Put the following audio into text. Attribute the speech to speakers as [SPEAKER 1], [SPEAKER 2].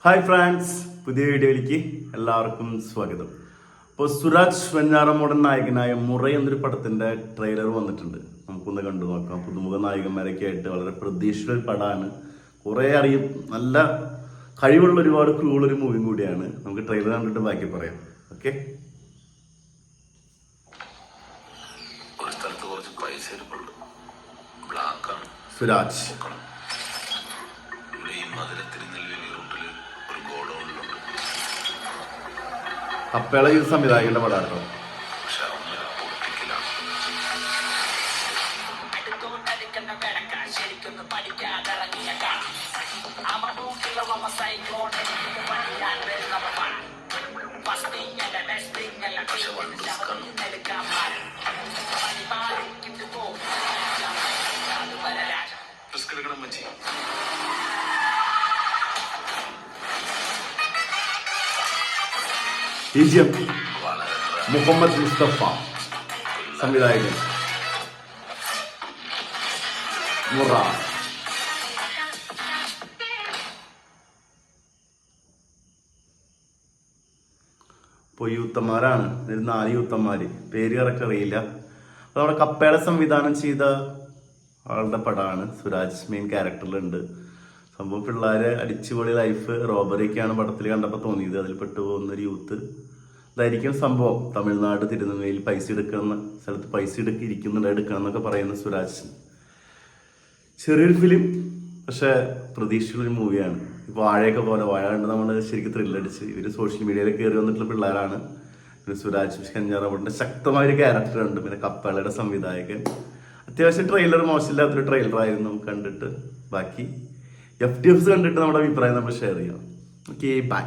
[SPEAKER 1] Hi friends, പുതിയ വീഡിയോയിലേക്ക് എല്ലാവർക്കും സ്വാഗതം. അപ്പോൾ സുരാജ് വെഞ്ഞാറമൂടൻ നായകനായ മുറ എന്നൊരു പടത്തിൻ്റെ ട്രെയിലർ വന്നിട്ടുണ്ട്. നമുക്കൊന്ന് കണ്ടു നോക്കാം. പുതുമുഖ നായകന്മാരൊക്കെ ആയിട്ട് വളരെ പ്രതീക്ഷിച്ച ഒരു പടമാണ്. കുറേ അറിയും, നല്ല കഴിവുള്ള ഒരുപാട് ക്രൂളൊരു മൂവിയും കൂടിയാണ്. നമുക്ക് ട്രെയിലർ കണ്ടിട്ട് ബാക്കി പറയാം. ഓക്കെ. സുരാജ് അപ്പേള ഈ സംവിധായകന്റെ പടാട്ടോ. ഈജിപ്ത് മുഹമ്മദ് മുസ്തഫ സംവിധായകൻ. മുറ യൂത്തന്മാരാണ്, 4 യൂത്തന്മാര്, പേര് കറക്റ്റ് അറിയില്ല. നമ്മുടെ കപ്പേള സംവിധാനം ചെയ്ത ആളുടെ പടമാണ്. സുരാജ് മെയിൻ ക്യാരക്ടറിലുണ്ട്. സംഭവം പിള്ളേരെ അടിച്ചുപൊളി ലൈഫ്, റോബറിയൊക്കെയാണ് പടത്തിൽ കണ്ടപ്പോൾ തോന്നിയത്. അതിൽ പെട്ടുപോകുന്നൊരു യൂത്ത്. ഇതായിരിക്കും സംഭവം. തമിഴ്നാട് തിരുനെല്ലിയിൽ പൈസ എടുക്കുന്ന സ്ഥലത്ത് പൈസ എടുക്കണം എന്നൊക്കെ പറയുന്ന സുരാജ്. ചെറിയൊരു ഫിലിം, പക്ഷെ പ്രതീക്ഷയുള്ളൊരു മൂവിയാണ്. ഇപ്പോൾ വാഴയൊക്കെ പോലെ വാഴ കണ്ട് നമ്മൾ ശരിക്കും ത്രില്ലടിച്ച്. ഇവർ സോഷ്യൽ മീഡിയയിൽ കയറി വന്നിട്ടുള്ള പിള്ളേരാണ്. പിന്നെ സുരാജ് വെഞ്ഞാറമൂടിൻ്റെ ശക്തമായൊരു ക്യാരക്ടറുണ്ട്. പിന്നെ കപ്പേളയുടെ സംവിധായകൻ. അത്യാവശ്യം ട്രെയിലർ മോശമില്ലാത്തൊരു ട്രെയിലറായിരുന്നു. നമുക്ക് കണ്ടിട്ട് ബാക്കി FTFs കണ്ടിട്ട് നമ്മുടെ അഭിപ്രായം നമ്മൾ ഷെയർ ചെയ്യാം. Okay, by.